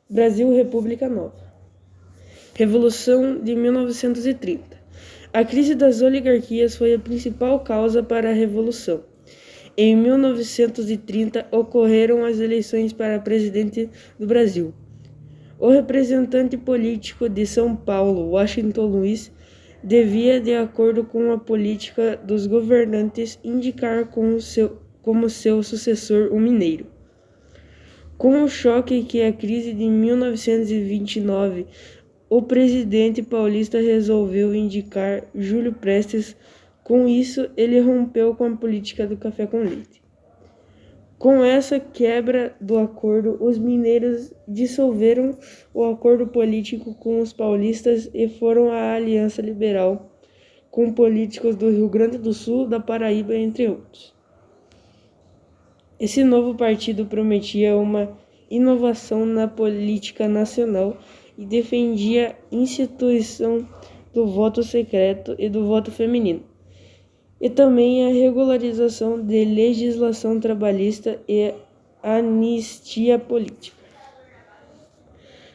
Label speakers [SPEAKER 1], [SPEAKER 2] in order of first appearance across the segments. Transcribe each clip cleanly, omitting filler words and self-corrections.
[SPEAKER 1] Brasil República Nova. Revolução de 1930. A crise das oligarquias foi a principal causa para a Revolução. Em 1930, ocorreram as eleições para presidente do Brasil. O representante político de São Paulo, Washington Luiz, devia, de acordo com a política dos governantes, indicar como seu sucessor o mineiro. Com o choque que a crise de 1929, o presidente paulista resolveu indicar Júlio Prestes. Com isso, ele rompeu com a política do café com leite. Com essa quebra do acordo, os mineiros dissolveram o acordo político com os paulistas e foram à Aliança Liberal, com políticos do Rio Grande do Sul, da Paraíba, entre outros. Esse novo partido prometia uma inovação na política nacional e defendia a instituição do voto secreto e do voto feminino, e também a regularização de legislação trabalhista e anistia política.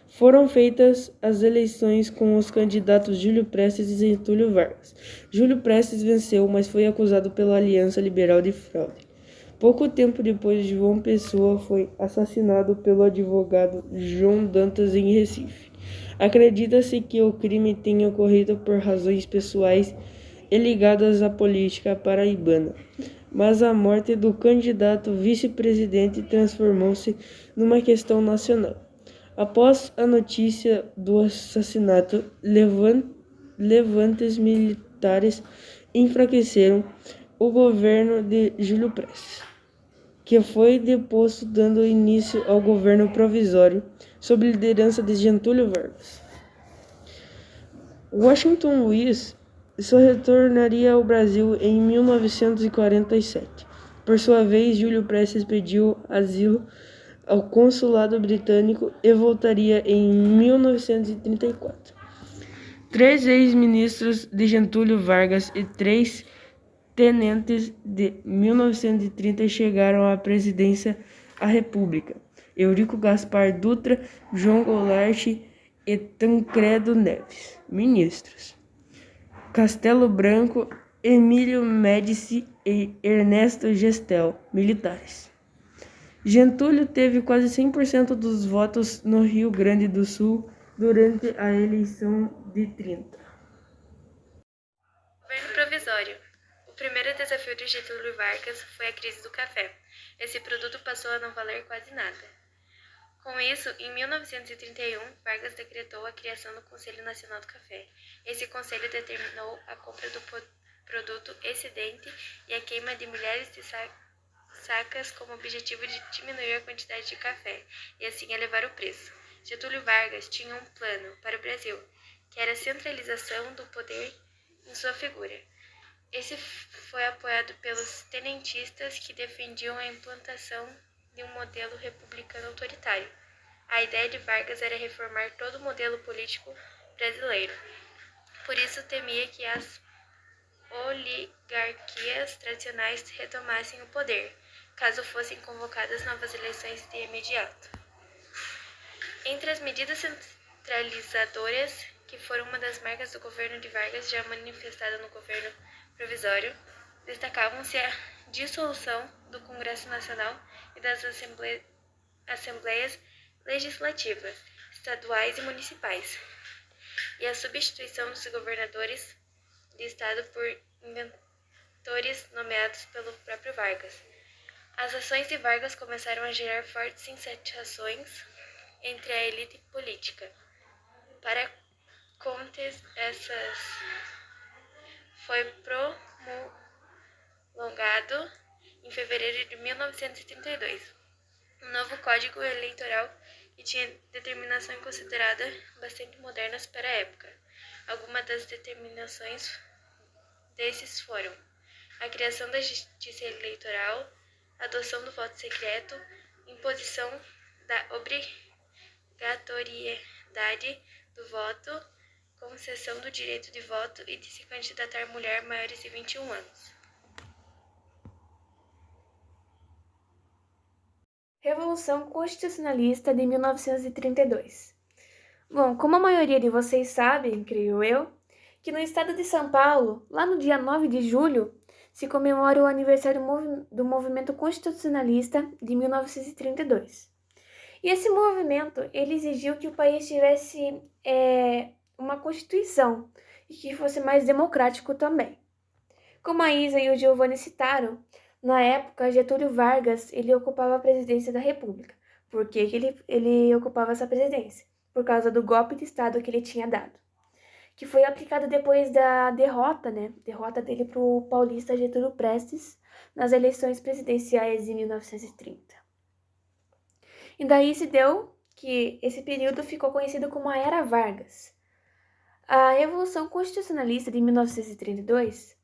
[SPEAKER 1] Foram feitas as eleições com os candidatos Júlio Prestes e Getúlio Vargas. Júlio Prestes venceu, mas foi acusado pela Aliança Liberal de fraude. Pouco tempo depois, João Pessoa foi assassinado pelo advogado João Dantas em Recife. Acredita-se que o crime tenha ocorrido por razões pessoais e ligadas à política paraibana, mas a morte do candidato vice-presidente transformou-se numa questão nacional. Após a notícia do assassinato, levantes militares enfraqueceram o governo de Júlio Prestes, que foi deposto, dando início ao governo provisório sob liderança de Getúlio Vargas. Washington Luiz só retornaria ao Brasil em 1947. Por sua vez, Júlio Prestes pediu asilo ao consulado britânico e voltaria em 1934. 3 ex-ministros de Getúlio Vargas e 3 tenentes de 1930 chegaram à presidência da República: Eurico Gaspar Dutra, João Goulart e Tancredo Neves. Ministros: Castelo Branco, Emílio Médici e Ernesto Gestel. Militares: Getúlio teve quase 100% dos votos no Rio Grande do Sul durante a eleição de 30.
[SPEAKER 2] Governo provisório. O primeiro desafio de Getúlio Vargas foi a crise do café. Esse produto passou a não valer quase nada. Com isso, em 1931, Vargas decretou a criação do Conselho Nacional do Café. Esse conselho determinou a compra do produto excedente e a queima de milhares de sacas com o objetivo de diminuir a quantidade de café e assim elevar o preço. Getúlio Vargas tinha um plano para o Brasil, que era a centralização do poder em sua figura. Esse foi apoiado pelos tenentistas, que defendiam a implantação de um modelo republicano autoritário. A ideia de Vargas era reformar todo o modelo político brasileiro. Por isso temia que as oligarquias tradicionais retomassem o poder, caso fossem convocadas novas eleições de imediato. Entre as medidas centralizadoras, que foram uma das marcas do governo de Vargas já manifestada no governo provisório, destacavam-se a dissolução do Congresso Nacional e das Assembleias Legislativas, estaduais e municipais, e a substituição dos governadores de estado por inventores nomeados pelo próprio Vargas. As ações de Vargas começaram a gerar fortes insatisfações entre a elite política. Para conter essas, foi promulgado em fevereiro de 1932 um novo Código Eleitoral que tinha determinações consideradas bastante modernas para a época. Algumas das determinações desses foram a criação da justiça eleitoral, a adoção do voto secreto, imposição da obrigatoriedade do voto, concessão do direito de voto e de se candidatar mulher maiores de 21 anos. Revolução Constitucionalista de 1932. Bom, como a maioria de vocês sabem, creio eu, que no estado de São Paulo, lá no dia 9 de julho, se comemora o aniversário do Movimento Constitucionalista de 1932. E esse movimento, ele exigiu que o país tivesse uma Constituição e que fosse mais democrático também. Como a Isa e o Giovanni citaram, na época, Getúlio Vargas, ele ocupava a presidência da República. Por que ele ocupava essa presidência? Por causa do golpe de Estado que ele tinha dado, que foi aplicado depois da derrota dele para o paulista Getúlio Prestes nas eleições presidenciais de 1930. E daí se deu que esse período ficou conhecido como a Era Vargas. A Revolução Constitucionalista de 1932,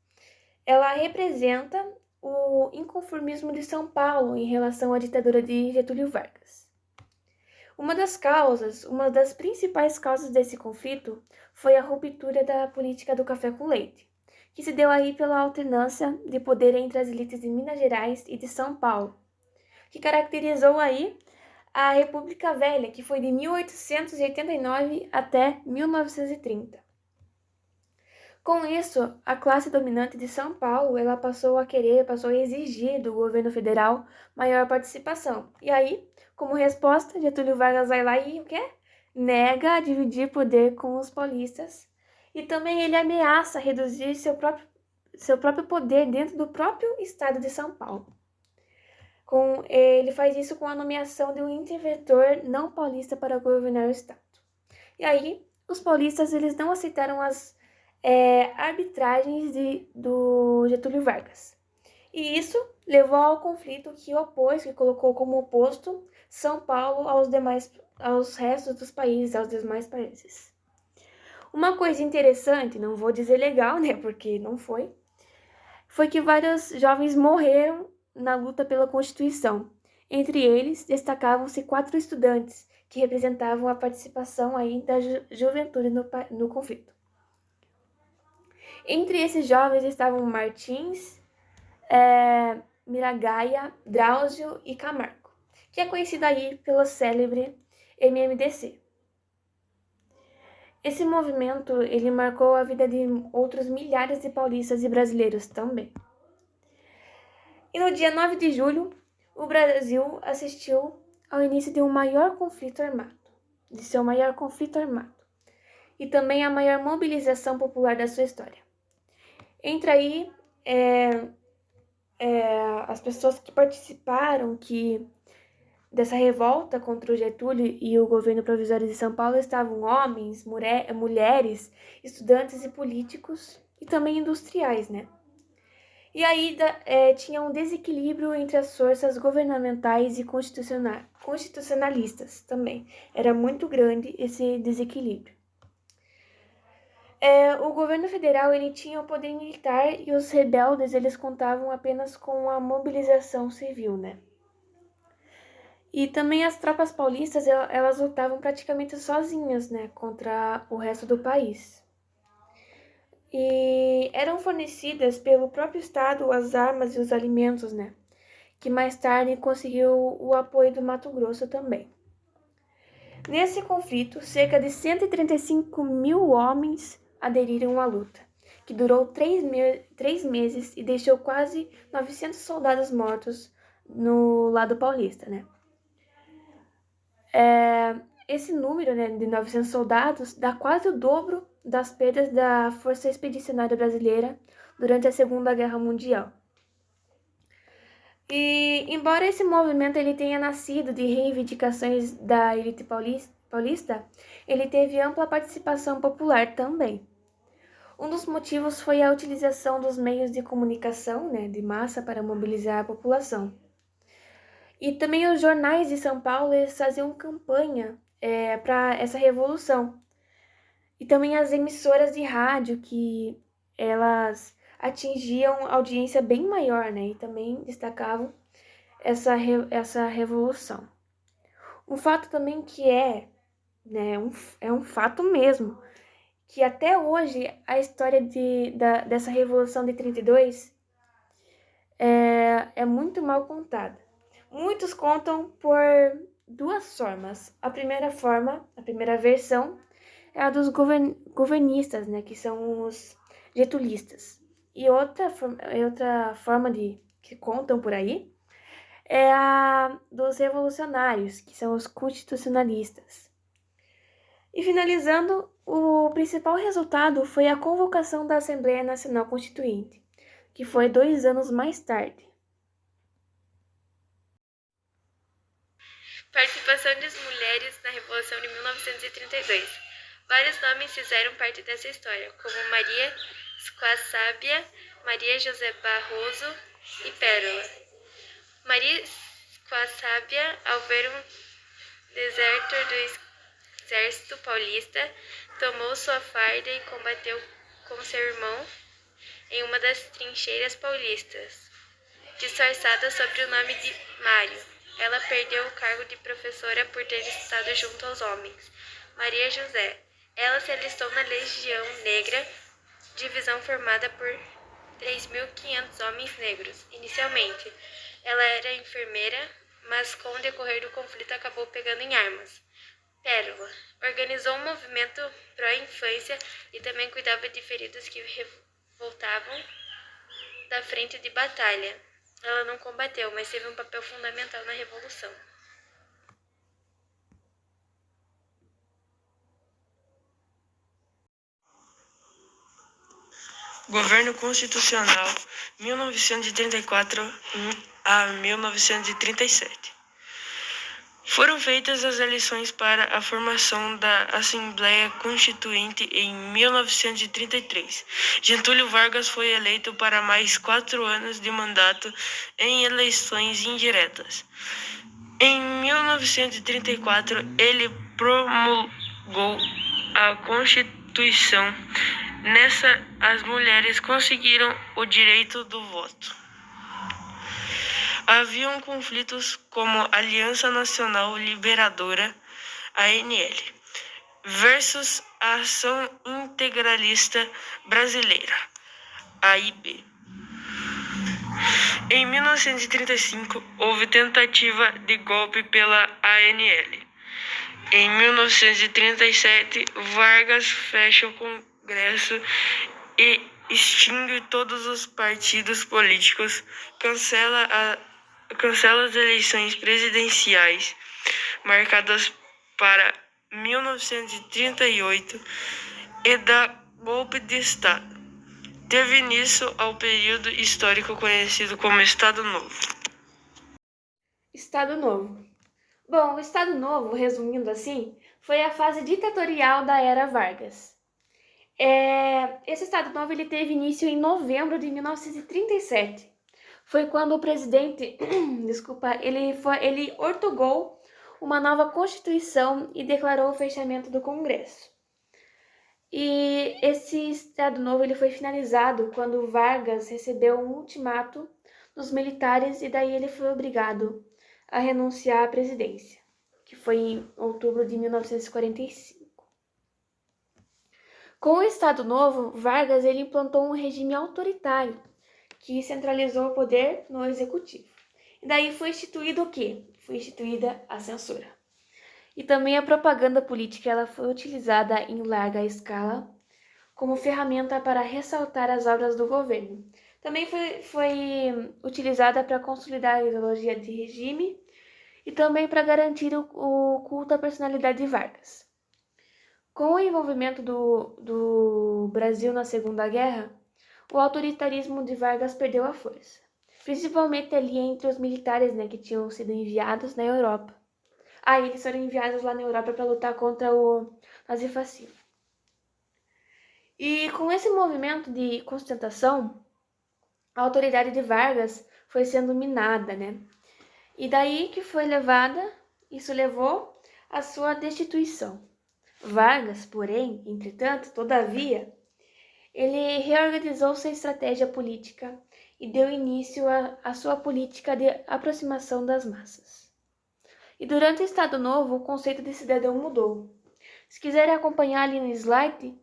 [SPEAKER 2] ela representa o inconformismo de São Paulo em relação à ditadura de Getúlio Vargas. Uma das principais causas desse conflito foi a ruptura da política do café com leite, que se deu aí pela alternância de poder entre as elites de Minas Gerais e de São Paulo, que caracterizou aí a República Velha, que foi de 1889 até 1930. Com isso, a classe dominante de São Paulo, ela passou a exigir do governo federal maior participação. E aí, como resposta, Getúlio Vargas vai lá e o quê? Nega a dividir poder com os paulistas. E também ele ameaça reduzir seu próprio poder dentro do próprio estado de São Paulo. Ele faz isso com a nomeação de um interventor não paulista para governar o estado. E aí, os paulistas eles não aceitaram as arbitragens do Getúlio Vargas. E isso levou ao conflito que colocou como oposto São Paulo aos restos dos países, aos demais países. Uma coisa interessante, não vou dizer legal, né, porque não foi que vários jovens morreram na luta pela Constituição. Entre eles, destacavam-se 4 estudantes, que representavam a participação aí da juventude no conflito. Entre esses jovens estavam Martins, Miragaia, Drauzio e Camargo, que é conhecido aí pelo célebre MMDC. Esse movimento ele marcou a vida de outros milhares de paulistas e brasileiros também. E no dia 9 de julho, o Brasil assistiu ao início de seu maior conflito armado, e também a maior mobilização popular da sua história. Entra aí as pessoas que participaram dessa revolta contra o Getúlio e o governo provisório de São Paulo estavam homens, mulheres, estudantes e políticos e também industriais, né? E aí tinha um desequilíbrio entre as forças governamentais e constitucionalistas também. Era muito grande esse desequilíbrio. O governo federal ele tinha o poder militar e os rebeldes eles contavam apenas com a mobilização civil, né? E também as tropas paulistas elas lutavam praticamente sozinhas, né, contra o resto do país. E eram fornecidas pelo próprio Estado as armas e os alimentos, né, que mais tarde conseguiu o apoio do Mato Grosso também. Nesse conflito, cerca de 135 mil homens aderiram à luta, que durou 3 meses e deixou quase 900 soldados mortos no lado paulista, né? Esse número, né, de 900 soldados dá quase o dobro das perdas da Força Expedicionária Brasileira durante a Segunda Guerra Mundial. E, embora esse movimento ele tenha nascido de reivindicações da elite paulista, ele teve ampla participação popular também. Um dos motivos foi a utilização dos meios de comunicação, né, de massa para mobilizar a população. E também os jornais de São Paulo eles faziam campanha para essa revolução. E também as emissoras de rádio que elas atingiam audiência bem maior, né? E também destacavam essa revolução. Um fato também que né, um fato mesmo, que até hoje a história dessa Revolução de 32 é muito mal contada. Muitos contam por duas formas. A primeira versão, é a dos governistas, né, que são os getulistas. E outra forma de que contam por aí é a dos revolucionários, que são os constitucionalistas. E finalizando, o principal resultado foi a convocação da Assembleia Nacional Constituinte, que foi 2 anos mais tarde. Participação das mulheres na Revolução de 1932. Vários nomes fizeram parte dessa história, como Maria Squassábia, Maria José Barroso e Pérola. Maria Squassábia, ao ver um desertor do exército paulista, tomou sua farda e combateu com seu irmão em uma das trincheiras paulistas, disfarçada sob o nome de Mário. Ela perdeu o cargo de professora por ter estado junto aos homens. Maria José. Ela se alistou na Legião Negra, divisão formada por 3.500 homens negros. Inicialmente, ela era enfermeira, mas com o decorrer do conflito acabou pegando em armas. Pérola. Organizou um movimento pró-infância e também cuidava de feridos que revoltavam da frente de batalha. Ela não combateu, mas teve um papel fundamental na Revolução.
[SPEAKER 1] Governo Constitucional 1934 a 1937. Foram feitas as eleições para a formação da Assembleia Constituinte em 1933. Getúlio Vargas foi eleito para mais 4 anos de mandato em eleições indiretas. Em 1934, ele promulgou a Constituição. Nessa, as mulheres conseguiram o direito do voto. Haviam conflitos como Aliança Nacional Liberadora, ANL, versus a Ação Integralista Brasileira, AIB. Em 1935, houve tentativa de golpe pela ANL. Em 1937, Vargas fecha o Congresso e extingue todos os partidos políticos, cancela as eleições presidenciais marcadas para 1938 e dá golpe de Estado. Teve início ao período histórico conhecido como Estado Novo.
[SPEAKER 2] Estado Novo. Bom, o Estado Novo, resumindo assim, foi a fase ditatorial da era Vargas. Esse Estado Novo ele teve início em novembro de 1937. Foi quando o presidente, ele ortogou uma nova Constituição e declarou o fechamento do Congresso. E esse Estado Novo ele foi finalizado quando Vargas recebeu um ultimato dos militares e daí ele foi obrigado a renunciar à presidência, que foi em outubro de 1945. Com o Estado Novo, Vargas ele implantou um regime autoritário que centralizou o poder no executivo. E daí foi instituído o quê? Foi instituída a censura. E também a propaganda política ela foi utilizada em larga escala como ferramenta para ressaltar as obras do governo. Também foi utilizada para consolidar a ideologia de regime e também para garantir o culto à personalidade de Vargas. Com o envolvimento do Brasil na Segunda Guerra, o autoritarismo de Vargas perdeu a força, principalmente ali entre os militares, né, que tinham sido enviados na Europa. Eles foram enviados lá na Europa para lutar contra o nazifascismo. E com esse movimento de constatação, a autoridade de Vargas foi sendo minada, né? E daí que isso levou à sua destituição. Vargas, porém, entretanto, todavia, ele reorganizou sua estratégia política e deu início à sua política de aproximação das massas. E durante o Estado Novo, o conceito de cidadão mudou. Se quiserem acompanhar ali no slide,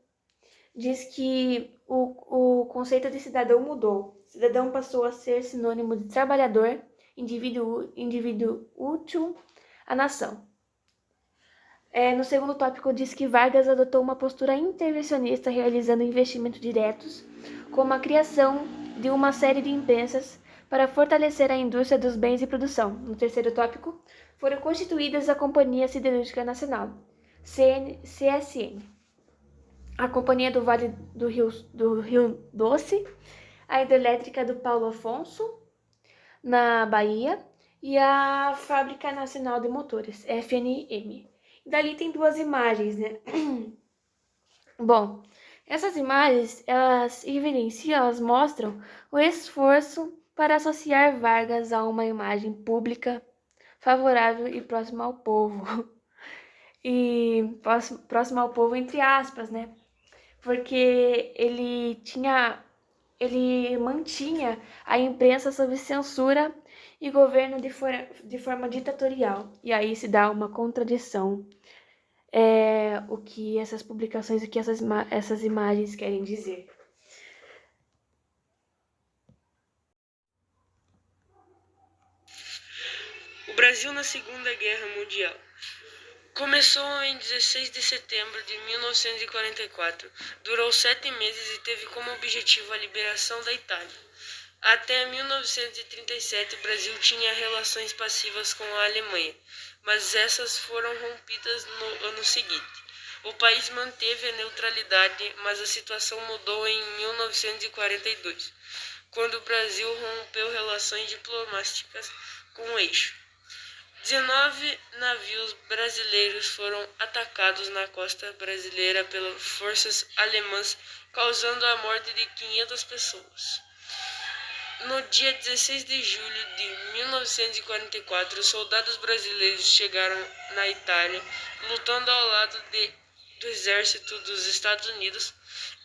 [SPEAKER 2] diz que o conceito de cidadão mudou. Cidadão passou a ser sinônimo de trabalhador indivíduo útil à nação. No segundo tópico, diz que Vargas adotou uma postura intervencionista, realizando investimentos diretos, como a criação de uma série de empresas para fortalecer a indústria dos bens de produção. No terceiro tópico, foram constituídas a Companhia Siderúrgica Nacional, CSN, a Companhia do Vale do Rio Doce, a Hidrelétrica do Paulo Afonso, na Bahia, e a Fábrica Nacional de Motores, FNM. E dali tem duas imagens, né? Bom, essas imagens, elas evidenciam, elas mostram o esforço para associar Vargas a uma imagem pública favorável e próxima ao povo. E próximo ao povo entre aspas, né? Porque ele mantinha a imprensa sob censura e governo de forma ditatorial. E aí se dá uma contradição. O que essas publicações, o que essas imagens querem dizer.
[SPEAKER 1] O Brasil na Segunda Guerra Mundial. Começou em 16 de setembro de 1944, durou 7 meses e teve como objetivo a liberação da Itália. Até 1937, o Brasil tinha relações passivas com a Alemanha, mas essas foram rompidas no ano seguinte. O país manteve a neutralidade, mas a situação mudou em 1942, quando o Brasil rompeu relações diplomáticas com o eixo. 19 navios brasileiros foram atacados na costa brasileira pelas forças alemãs, causando a morte de 500 pessoas. No dia 16 de julho de 1944, os soldados brasileiros chegaram na Itália, lutando ao lado do exército dos Estados Unidos.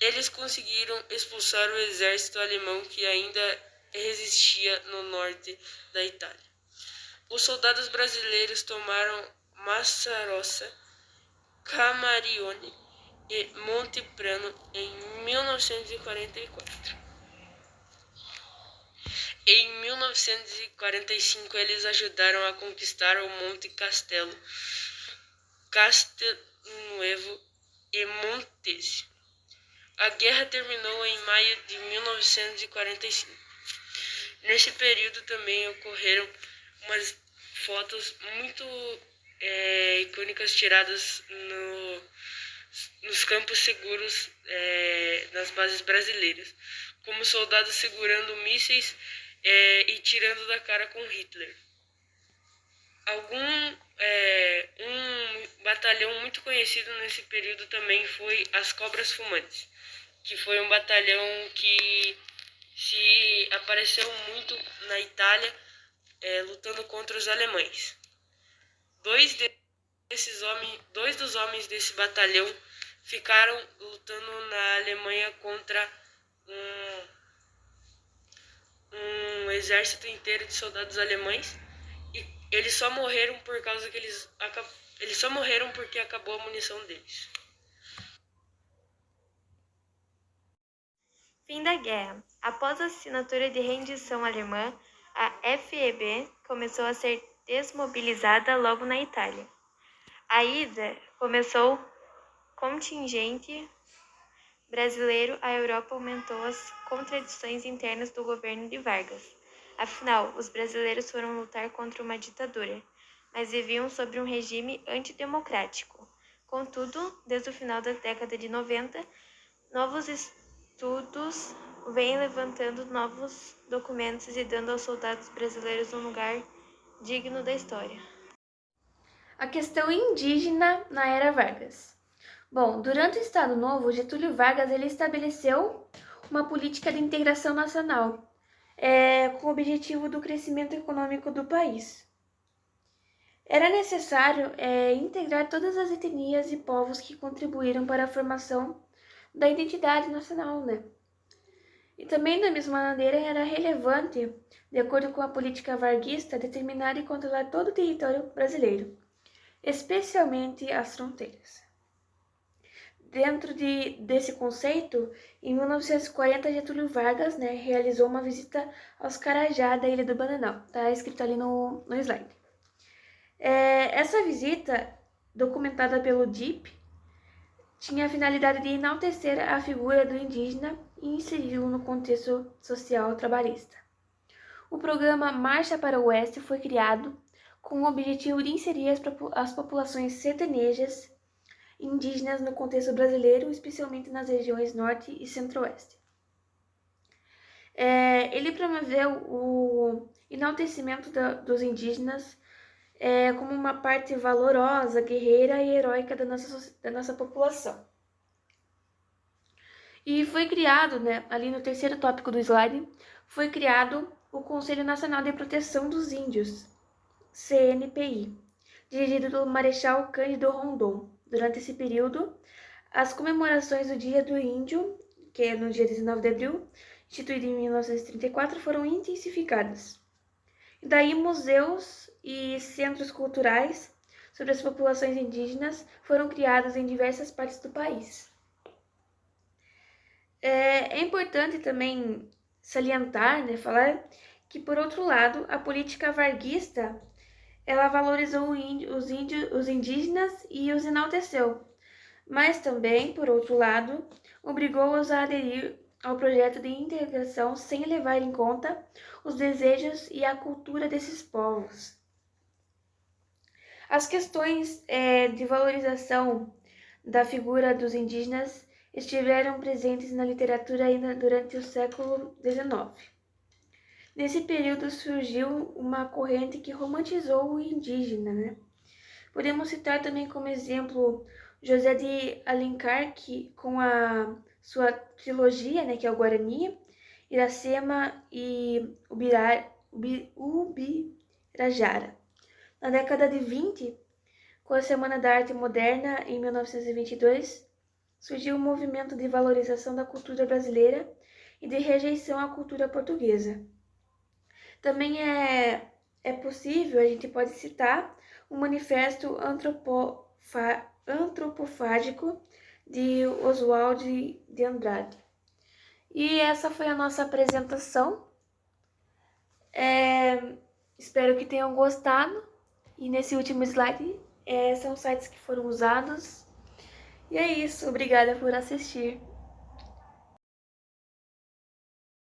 [SPEAKER 1] Eles conseguiram expulsar o exército alemão que ainda resistia no norte da Itália. Os soldados brasileiros tomaram Massarossa, Camarione e Monte Prano em 1944. Em 1945, eles ajudaram a conquistar o Monte Castelo, Castelnuovo e Montese. A guerra terminou em maio de 1945. Nesse período também ocorreram umas fotos muito icônicas tiradas nos campos seguros nas bases brasileiras, como soldados segurando mísseis e tirando da cara com Hitler. Um batalhão muito conhecido nesse período também foi as Cobras Fumantes, que foi um batalhão que se apareceu muito na Itália, lutando contra os alemães. Dois dos homens desse batalhão ficaram lutando na Alemanha contra um exército inteiro de soldados alemães, e eles só morreram porque acabou a munição deles.
[SPEAKER 2] Fim da guerra. Após a assinatura de rendição alemã, a FEB começou a ser desmobilizada logo na Itália. Ainda começou contingente brasileiro, a Europa aumentou as contradições internas do governo de Vargas. Afinal, os brasileiros foram lutar contra uma ditadura, mas viviam sob um regime antidemocrático. Contudo, desde o final da década de 90, novos estudos vêm levantando novos documentos e dando aos soldados brasileiros um lugar digno da história. A questão indígena na era Vargas. Bom, durante o Estado Novo, Getúlio Vargas ele estabeleceu uma política de integração nacional, com o objetivo do crescimento econômico do país. Era necessário integrar todas as etnias e povos que contribuíram para a formação da identidade nacional, né? E também, da mesma maneira, era relevante, de acordo com a política varguista, determinar e controlar todo o território brasileiro, especialmente as fronteiras. Dentro desse conceito, em 1940, Getúlio Vargas, né, realizou uma visita aos Carajá da Ilha do Bananal. Está escrito ali no slide. Essa visita, documentada pelo DIP, tinha a finalidade de enaltecer a figura do indígena e inseri-lo no contexto social trabalhista. O programa Marcha para o Oeste foi criado com o objetivo de inserir as populações sertanejas indígenas no contexto brasileiro, especialmente nas regiões Norte e Centro-Oeste. Ele promoveu o enaltecimento dos indígenas como uma parte valorosa, guerreira e heróica da nossa população. E foi criado, né, ali no terceiro tópico do slide, foi criado o Conselho Nacional de Proteção dos Índios, CNPI, dirigido pelo Marechal Cândido Rondon. Durante esse período, as comemorações do Dia do Índio, que é no dia 19 de abril, instituído em 1934, foram intensificadas. E daí, museus e centros culturais sobre as populações indígenas foram criados em diversas partes do país. É importante também salientar, né, falar que, por outro lado, a política varguista ela valorizou os indígenas e os enalteceu, mas também, por outro lado, obrigou-os a aderir ao projeto de integração sem levar em conta os desejos e a cultura desses povos. As questões de valorização da figura dos indígenas estiveram presentes na literatura ainda durante o século XIX. Nesse período surgiu uma corrente que romantizou o indígena, né? Podemos citar também como exemplo José de Alencar, que com a sua trilogia, né, que é o Guarani, Iracema e Ubirajara. Na década de 20, com a Semana da Arte Moderna, em 1922, surgiu um movimento de valorização da cultura brasileira e de rejeição à cultura portuguesa. Também é possível, a gente pode citar, o Manifesto Antropofágico de Oswald de Andrade. E essa foi a nossa apresentação. Espero que tenham gostado. E nesse último slide são sites que foram usados. E é isso, obrigada por assistir.